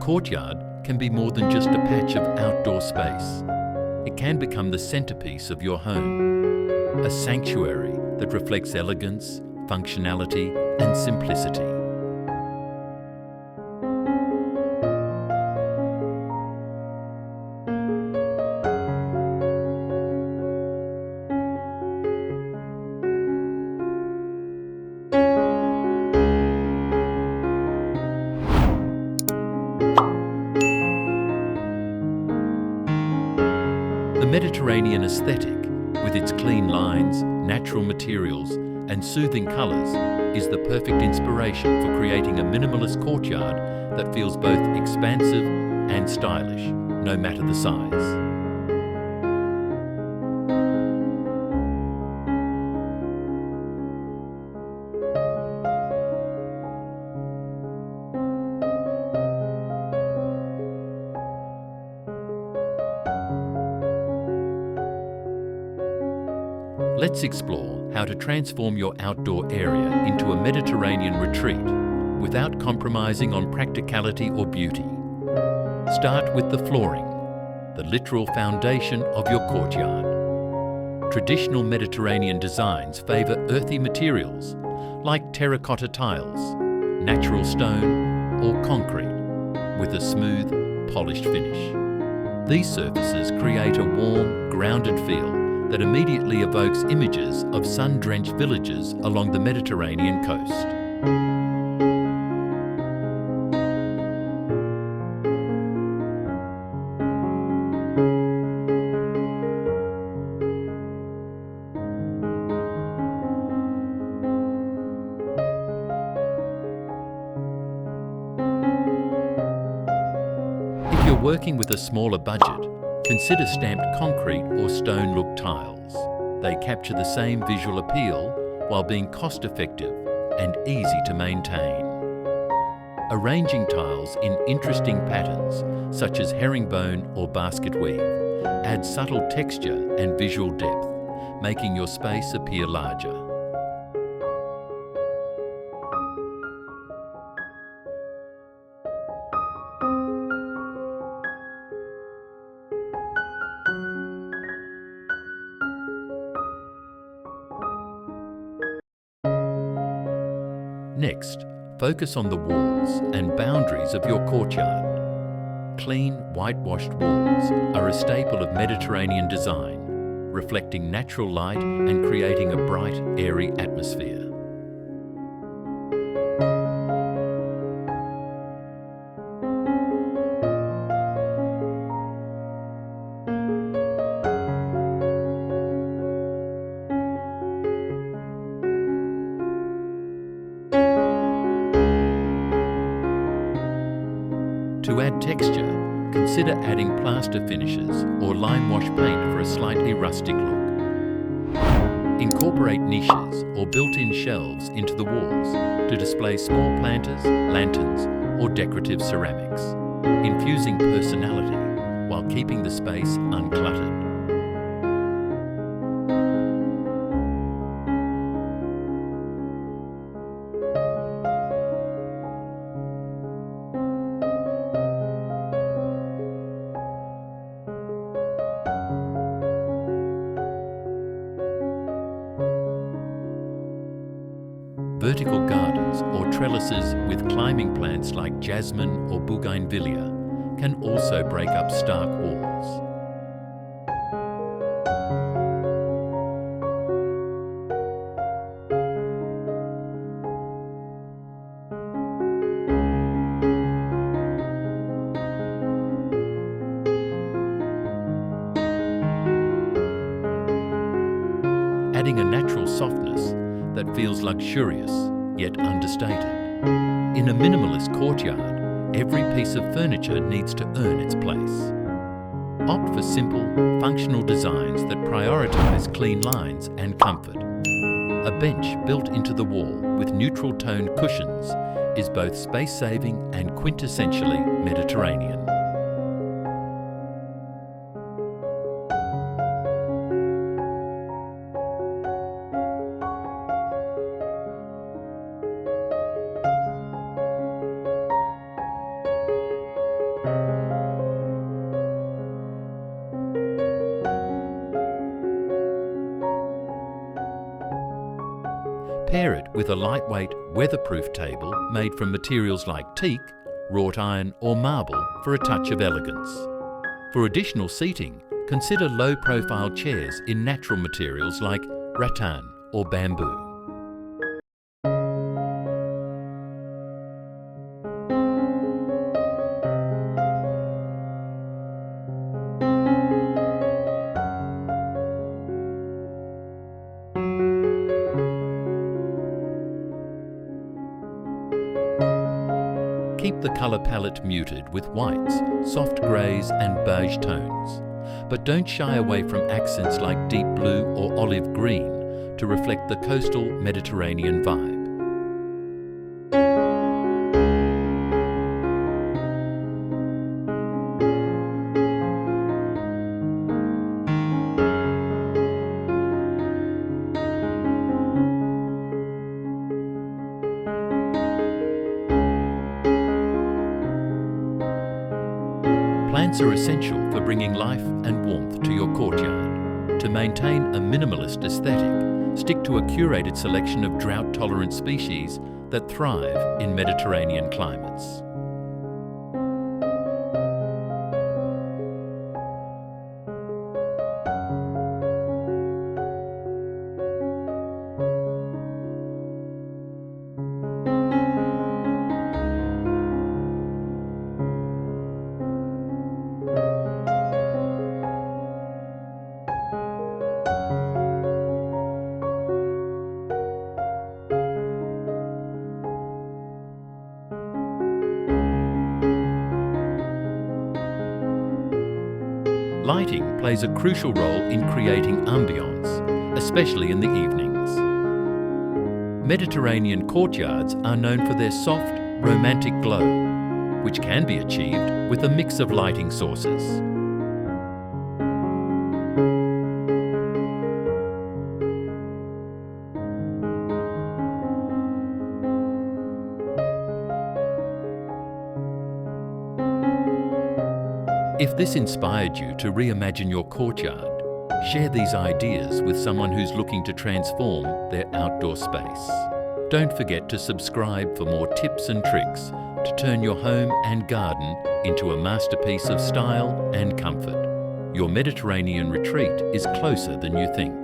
courtyard can be more than just a patch of outdoor space. It can become the centerpiece of your home, a sanctuary that reflects elegance, functionality, and simplicity. The Mediterranean aesthetic, with its clean lines, natural materials, and soothing colours, is the perfect inspiration for creating a minimalist courtyard that feels both expansive and stylish, no matter the size. Let's explore how to transform your outdoor area into a Mediterranean retreat without compromising on practicality or beauty. Start with the flooring, the literal foundation of your courtyard. Traditional Mediterranean designs favour earthy materials like terracotta tiles, natural stone or concrete with a smooth, polished finish. These surfaces create a warm, grounded feel that immediately evokes images of sun-drenched villages along the Mediterranean coast. If you're working with a smaller budget, consider stamped concrete or stone look tiles. They capture the same visual appeal while being cost-effective and easy to maintain. Arranging tiles in interesting patterns, such as herringbone or basket weave, adds subtle texture and visual depth, making your space appear larger. Next, focus on the walls and boundaries of your courtyard. Clean, whitewashed walls are a staple of Mediterranean design, reflecting natural light and creating a bright, airy atmosphere. To add texture, consider adding plaster finishes or lime wash paint for a slightly rustic look. Incorporate niches or built-in shelves into the walls to display small planters, lanterns, or decorative ceramics, infusing personality while keeping the space uncluttered. Vertical gardens or trellises with climbing plants like jasmine or bougainvillea can also break up stark walls. Adding a natural softness that feels luxurious yet understated. In a minimalist courtyard, every piece of furniture needs to earn its place. Opt for simple, functional designs that prioritize clean lines and comfort. A bench built into the wall with neutral toned cushions is both space-saving and quintessentially Mediterranean. Pair it with a lightweight, weatherproof table made from materials like teak, wrought iron or marble for a touch of elegance. For additional seating, consider low-profile chairs in natural materials like rattan or bamboo. Keep the colour palette muted with whites, soft greys and beige tones, but don't shy away from accents like deep blue or olive green to reflect the coastal Mediterranean vibe. Plants are essential for bringing life and warmth to your courtyard. To maintain a minimalist aesthetic, stick to a curated selection of drought-tolerant species that thrive in Mediterranean climates. Lighting plays a crucial role in creating ambience, especially in the evenings. Mediterranean courtyards are known for their soft, romantic glow, which can be achieved with a mix of lighting sources. If this inspired you to reimagine your courtyard, share these ideas with someone who's looking to transform their outdoor space. Don't forget to subscribe for more tips and tricks to turn your home and garden into a masterpiece of style and comfort. Your Mediterranean retreat is closer than you think.